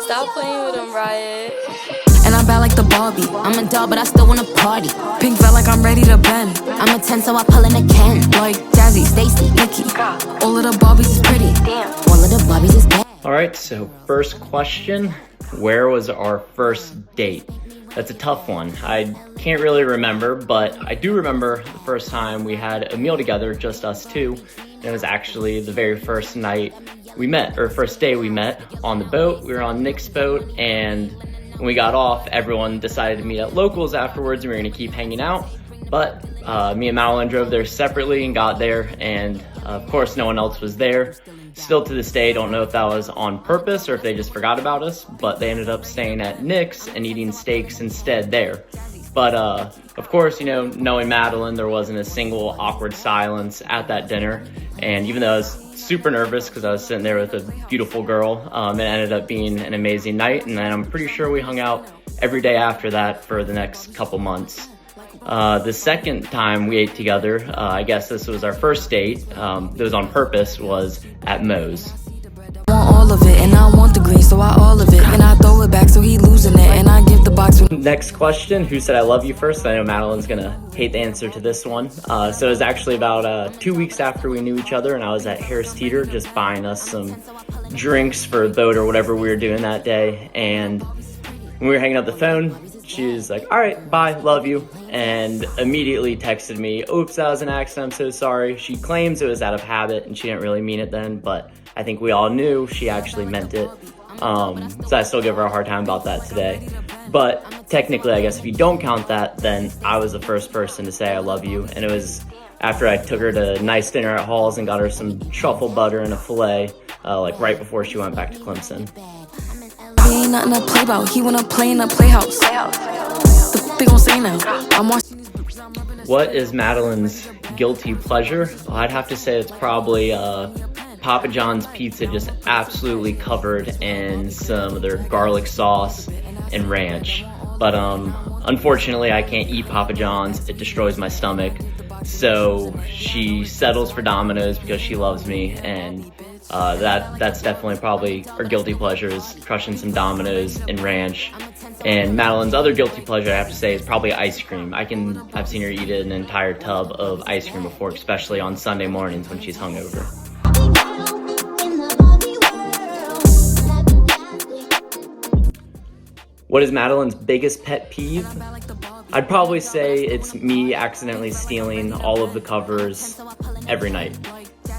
Stop playing with him, Riot. And I'm bad like the Barbie. I'm a doll, but I still wanna party. Pink felt like I'm ready to bend. I'm a 10, so I pull in a Ken. Like Jazzy, Stacy, Nikki. All of the Barbies is pretty. All of the Barbies is bad. All right, so first question, where was our first date? That's a tough one. I can't really remember, but I do remember the first time we had a meal together, just us two. And it was actually the very first night we met, or first day we met on the boat. We were on Nick's boat, and when we got off, everyone decided to meet at Locals afterwards, and we were gonna keep hanging out. But me and Madeline drove there separately and got there, and of course no one else was there. Still to this day, don't know if that was on purpose or if they just forgot about us, but they ended up staying at Nick's and eating steaks instead there. But of course, you know, knowing Madeline, there wasn't a single awkward silence at that dinner. And even though I was super nervous because I was sitting there with a beautiful girl, it ended up being an amazing night. And then I'm pretty sure we hung out every day after that for the next couple months. The second time we ate together, I guess this was our first date, that was on purpose, was at Moe's. I want all of it, and I want the green, so I all of it. And I throw it back, so he losing it, and I give the box. Next question, who said I love you first? I know Madeline's gonna hate the answer to this one. So it was actually about 2 weeks after we knew each other, and I was at Harris Teeter just buying us some drinks for the boat or whatever we were doing that day. And when we were hanging up the phone, she was like, all right, bye, love you. And immediately texted me, oops, that was an accident, I'm so sorry. She claims it was out of habit and she didn't really mean it then, but I think we all knew she actually meant it. So I still give her a hard time about that today. But technically, I guess if you don't count that, then I was the first person to say I love you. And it was after I took her to a nice dinner at Hall's and got her some truffle butter and a filet, like right before she went back to Clemson. He ain't nothing to play about. He wanna play in a playhouse. The big gon' say now. I'm watching. What is Madeline's guilty pleasure? Well, I'd have to say it's probably Papa John's pizza, just absolutely covered in some of their garlic sauce and ranch. But unfortunately, I can't eat Papa John's. It destroys my stomach. So she settles for Domino's because she loves me, and that's definitely probably her guilty pleasure, is crushing some Domino's and ranch. And Madeline's other guilty pleasure, I have to say, is probably ice cream. I've seen her eat an entire tub of ice cream before, especially on Sunday mornings when she's hungover. What is Madeline's biggest pet peeve? I'd probably say it's me accidentally stealing all of the covers every night.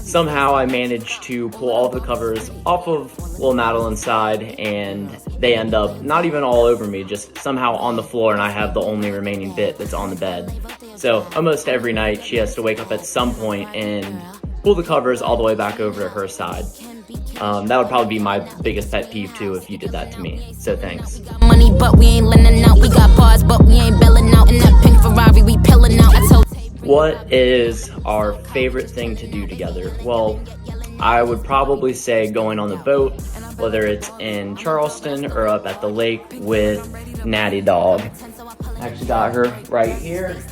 Somehow I manage to pull all of the covers off of little Madeline's side, and they end up not even all over me, just somehow on the floor, and I have the only remaining bit that's on the bed. So almost every night she has to wake up at some point and pull the covers all the way back over to her side. That would probably be my biggest pet peeve too if you did that to me. So thanks. Money, but we ain't lending out. We got bars, but we ain't belling out. In that pink Ferrari, we pillin' out. What is our favorite thing to do together? Well, I would probably say going on the boat, whether it's in Charleston or up at the lake with Natty Dog. I actually got her right here.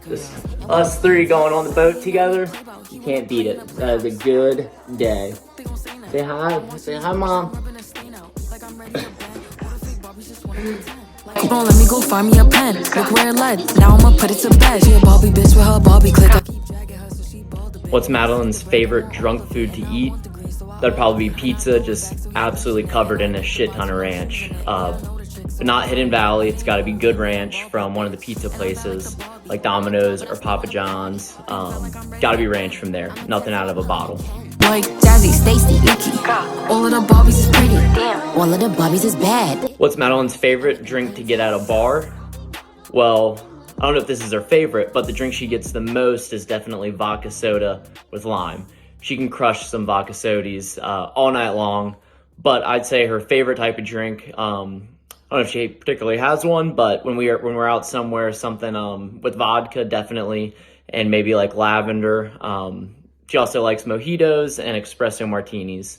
Just us three going on the boat together. You can't beat it. That is a good day. Say hi. Say hi, Mom. Come on, let me go find me a pen. Look where it led. Now I'ma put it to bed. She a Barbie bitch with her Barbie click. What's Madeline's favorite drunk food to eat? That'd probably be pizza, just absolutely covered in a shit ton of ranch. But not Hidden Valley. It's got to be good ranch from one of the pizza places like Domino's or Papa John's. Got to be ranch from there. Nothing out of a bottle. Like Jazzy, Stacy, Nikki. All of the Barbies is pretty. All of the Barbies is bad. What's Madeline's favorite drink to get at a bar? Well, I don't know if this is her favorite, but the drink she gets the most is definitely vodka soda with lime. She can crush some vodka sodies all night long, but I'd say her favorite type of drink, I don't know if she particularly has one, but when we're out somewhere, something with vodka definitely, and maybe like lavender. She also likes mojitos and espresso martinis.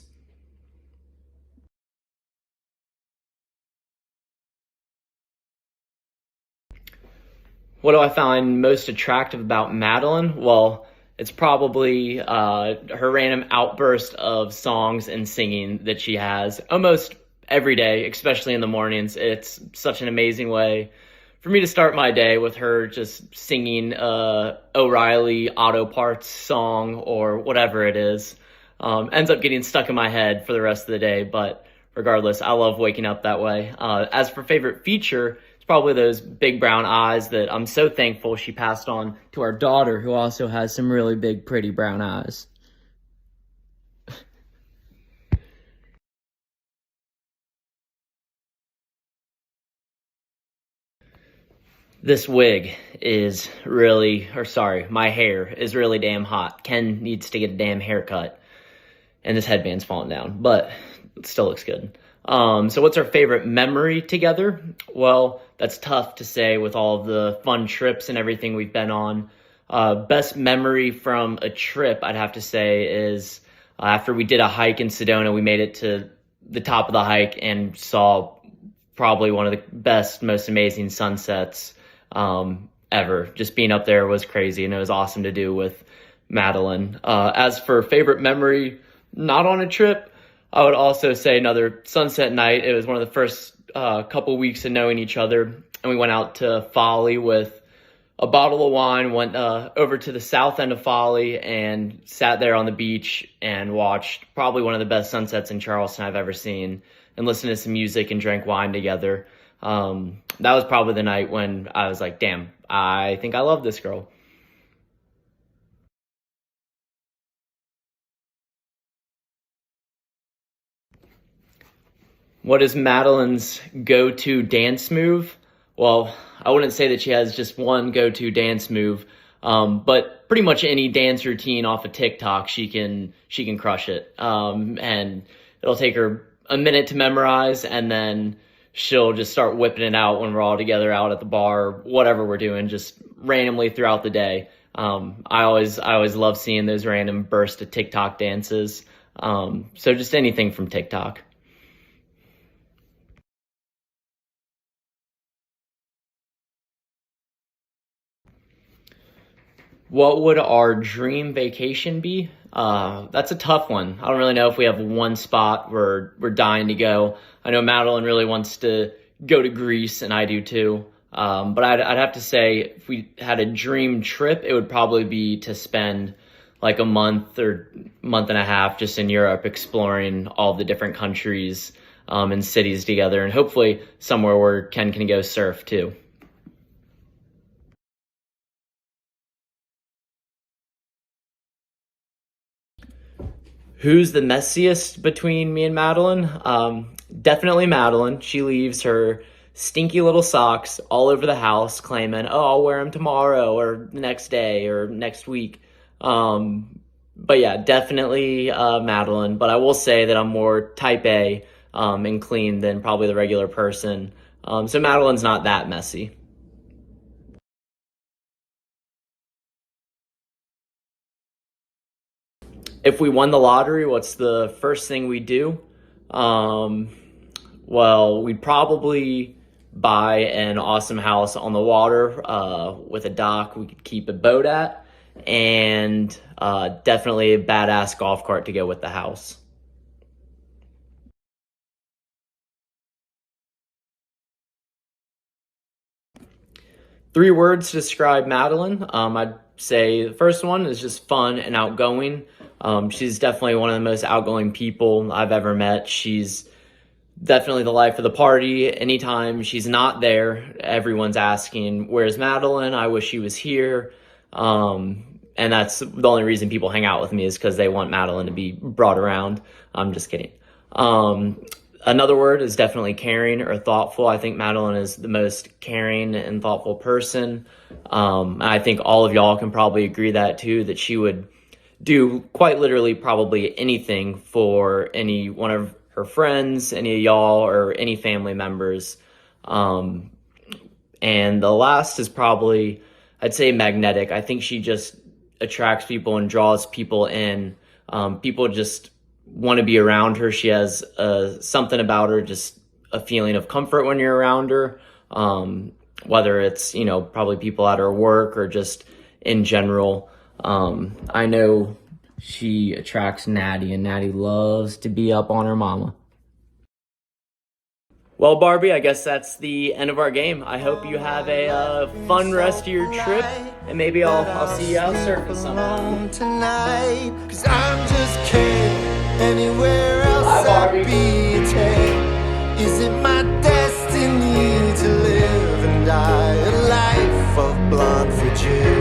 What do I find most attractive about Madeline? Well, it's probably her random outburst of songs and singing that she has almost every day, especially in the mornings. It's such an amazing way for me to start my day with her just singing O'Reilly Auto Parts song or whatever it is. Ends up getting stuck in my head for the rest of the day, but regardless, I love waking up that way. As for favorite feature, it's probably those big brown eyes that I'm so thankful she passed on to our daughter, who also has some really big, pretty brown eyes. This wig is really, or sorry, my hair is really damn hot. Ken needs to get a damn haircut. And this headband's falling down, but it still looks good. So what's our favorite memory together? Well, that's tough to say with all of the fun trips and everything we've been on. Best memory from a trip, I'd have to say, is after we did a hike in Sedona, we made it to the top of the hike and saw probably one of the best, most amazing sunsets ever. Just being up there was crazy, and it was awesome to do with Madeline. As for favorite memory, not on a trip, I would also say another sunset night. It was one of the first couple weeks of knowing each other, and we went out to Folly with a bottle of wine, went over to the south end of Folly and sat there on the beach and watched probably one of the best sunsets in Charleston I've ever seen, and listened to some music and drank wine together. That was probably the night when I was like, damn, I think I love this girl. What is Madeline's go-to dance move? Well, I wouldn't say that she has just one go-to dance move, but pretty much any dance routine off of TikTok, she can crush it. And it'll take her a minute to memorize, and then she'll just start whipping it out when we're all together out at the bar, whatever we're doing, just randomly throughout the day. I always love seeing those random bursts of TikTok dances. So just anything from TikTok. What would our dream vacation be? That's a tough one. I don't really know if we have one spot where we're dying to go. I know Madeline really wants to go to Greece, and I do too. But I'd have to say, if we had a dream trip, it would probably be to spend like a month or month and a half just in Europe, exploring all the different countries and cities together, and hopefully somewhere where Ken can go surf too. Who's the messiest between me and Madeline? Definitely Madeline. She leaves her stinky little socks all over the house claiming, oh, I'll wear them tomorrow or the next day or next week. But yeah, definitely Madeline. But I will say that I'm more type A and clean than probably the regular person. So Madeline's not that messy. If we won the lottery, what's the first thing we do? Well, we'd probably buy an awesome house on the water with a dock we could keep a boat at, and definitely a badass golf cart to go with the house. 3 words to describe Madeline. I'd say the first one is just fun and outgoing. She's definitely one of the most outgoing people I've ever met. She's definitely the life of the party. Anytime she's not there, everyone's asking, where's Madeline? I wish she was here. And that's the only reason people hang out with me, is because they want Madeline to be brought around. I'm just kidding. Another word is definitely caring or thoughtful. I think Madeline is the most caring and thoughtful person. I think all of y'all can probably agree that too, that she would do quite literally probably anything for any one of her friends, any of y'all, or any family members. And the last is probably, I'd say, magnetic. I think she just attracts people and draws people in. People just want to be around her. She has something about her, just a feeling of comfort when you're around her. Whether it's, probably people at her work or just in general. I know she attracts Natty, and Natty loves to be up on her mama. Well, Barbie, I guess that's the end of our game. I hope you have a fun rest of your trip, and maybe I'll see you out surfing sometime. Tonight, 'cause I'm just kidding. Anywhere else I'd be taken. Is it my destiny to live and die a life of blonde fragility?